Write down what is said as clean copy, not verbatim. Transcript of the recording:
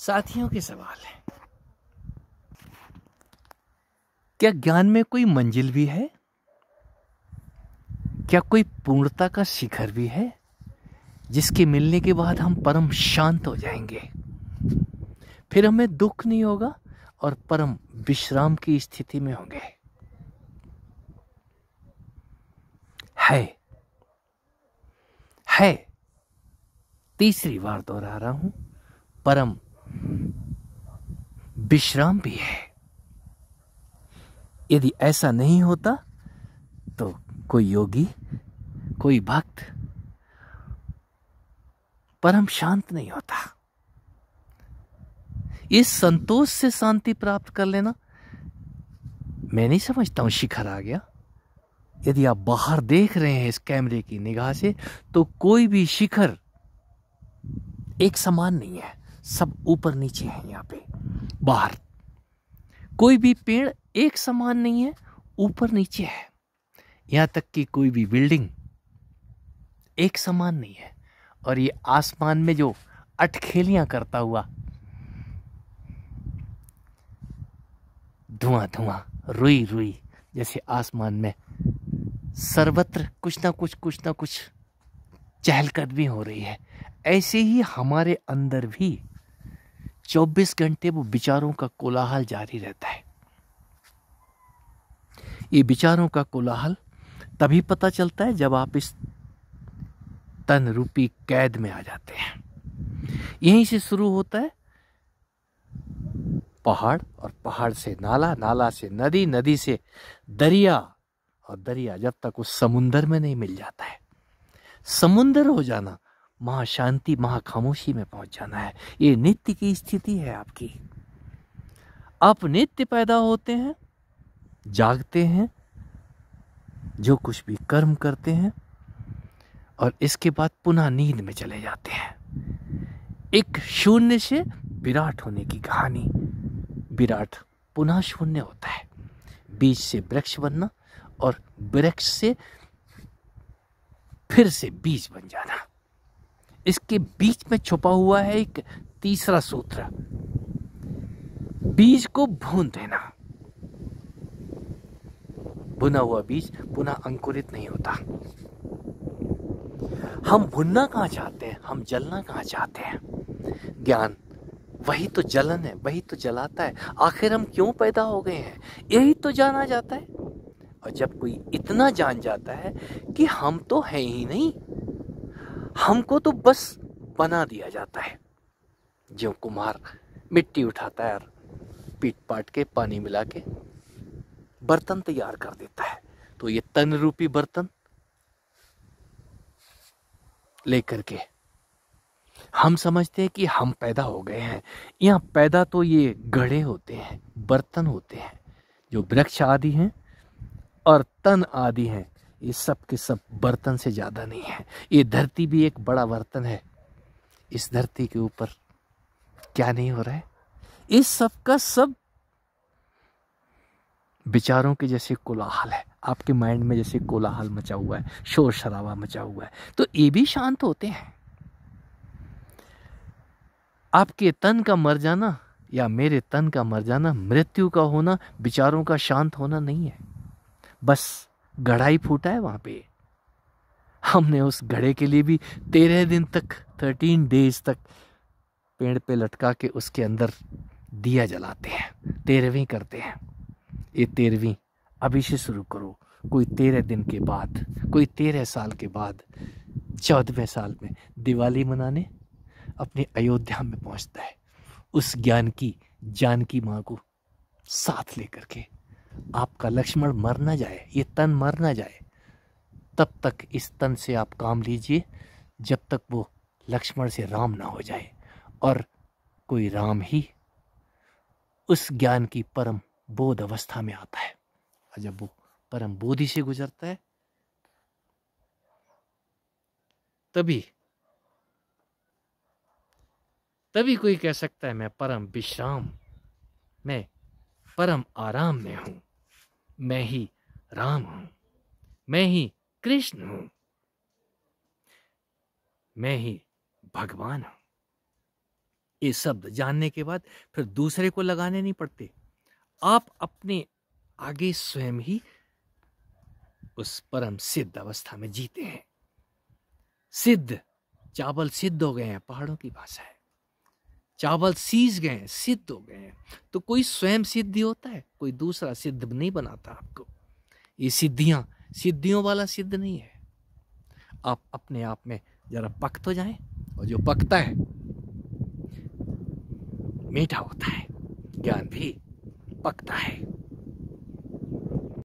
साथियों के सवाल है, क्या ज्ञान में कोई मंजिल भी है? क्या कोई पूर्णता का शिखर भी है जिसके मिलने के बाद हम परम शांत हो जाएंगे, फिर हमें दुख नहीं होगा और परम विश्राम की स्थिति में होंगे? है तीसरी बार दोहरा रहा हूं, परम विश्राम भी है। यदि ऐसा नहीं होता तो कोई योगी, कोई भक्त परम शांत नहीं होता। इस संतोष से शांति प्राप्त कर लेना, मैं नहीं समझता हूं शिखर आ गया। यदि आप बाहर देख रहे हैं इस कैमरे की निगाह से, तो कोई भी शिखर एक समान नहीं है, सब ऊपर नीचे है। यहाँ पे बाहर कोई भी पेड़ एक समान नहीं है, ऊपर नीचे है। यहां तक कि कोई भी बिल्डिंग एक समान नहीं है। और ये आसमान में जो अटखेलियां करता हुआ धुआं धुआं, रुई रुई जैसे आसमान में सर्वत्र कुछ ना कुछ चहलकदमी हो रही है, ऐसे ही हमारे अंदर भी 24 घंटे वो विचारों का कोलाहल जारी रहता है। ये विचारों का कोलाहल तभी पता चलता है जब आप इस तन रूपी कैद में आ जाते हैं। यहीं से शुरू होता है पहाड़, और पहाड़ से नाला, नाला से नदी, नदी से दरिया, और दरिया जब तक उस समुंदर में नहीं मिल जाता है। समुंदर हो जाना, महाशांति, महाखामोशी में पहुंच जाना है। ये नित्य की स्थिति है आपकी। आप नित्य पैदा होते हैं, जागते हैं, जो कुछ भी कर्म करते हैं, और इसके बाद पुनः नींद में चले जाते हैं। एक शून्य से विराट होने की कहानी। विराट पुनः शून्य होता है। बीज से वृक्ष बनना और वृक्ष से फिर से बीज बन जाना। इसके बीच में छुपा हुआ है एक तीसरा सूत्र, बीज को भून देना। भुना हुआ बीज पुनः अंकुरित नहीं होता। हम भुनना कहाँ चाहते हैं, हम जलना कहाँ चाहते हैं? ज्ञान वही तो जलन है, वही तो जलाता है। आखिर हम क्यों पैदा हो गए हैं, यही तो जाना जाता है। और जब कोई इतना जान जाता है कि हम तो हैं ही नहीं, हमको तो बस बना दिया जाता है। जो कुम्हार मिट्टी उठाता है और पीट पाट के पानी मिला के बर्तन तैयार कर देता है, तो ये तन रूपी बर्तन लेकर के हम समझते हैं कि हम पैदा हो गए हैं। यहाँ पैदा तो ये घड़े होते हैं, बर्तन होते हैं, जो वृक्ष आदि हैं और तन आदि हैं। ये सब के सब बर्तन से ज्यादा नहीं है। ये धरती भी एक बड़ा बर्तन है। इस धरती के ऊपर क्या नहीं हो रहा है? इस सब का सब विचारों के जैसे कोलाहल है। आपके माइंड में जैसे कोलाहल मचा हुआ है, शोर शराबा मचा हुआ है, तो ये भी शांत होते हैं। आपके तन का मर जाना या मेरे तन का मर जाना, मृत्यु का होना, विचारों का शांत होना नहीं है। बस घड़ा ही फूटा है वहां पे। हमने उस घड़े के लिए भी 13 दिन तक, 13 डेज तक पेड़ पे लटका के उसके अंदर दिया जलाते हैं, 13वीं करते हैं। ये 13वीं अभी से शुरू करो। कोई 13 दिन के बाद, कोई 13 साल के बाद, 14वें साल में दिवाली मनाने अपने अयोध्या में पहुंचता है, उस ज्ञान की जानकी माँ को साथ लेकर के। आपका लक्ष्मण मर ना जाए, ये तन मर ना जाए, तब तक इस तन से आप काम लीजिए, जब तक वो लक्ष्मण से राम ना हो जाए। और कोई राम ही उस ज्ञान की परम बोध अवस्था में आता है। और जब वो परम बोधि से गुजरता है, तभी कोई कह सकता है मैं परम विश्राम, मैं परम आराम में हूं, मैं ही राम हूं, मैं ही कृष्ण हूं, मैं ही भगवान हूं। ये शब्द जानने के बाद फिर दूसरे को लगाने नहीं पड़ते। आप अपने आगे स्वयं ही उस परम सिद्ध अवस्था में जीते हैं। सिद्ध, चावल सिद्ध हो गए हैं, पहाड़ों की भाषा है। चावल सीज गए हैं, सिद्ध हो गए हैं। तो कोई स्वयं सिद्धि होता है, कोई दूसरा सिद्ध नहीं बनाता आपको। ये सिद्धियों वाला सिद्ध नहीं है। आप अपने आप में जरा पक तो जाएं, और जो पकता है मीठा होता है, ज्ञान भी पकता है।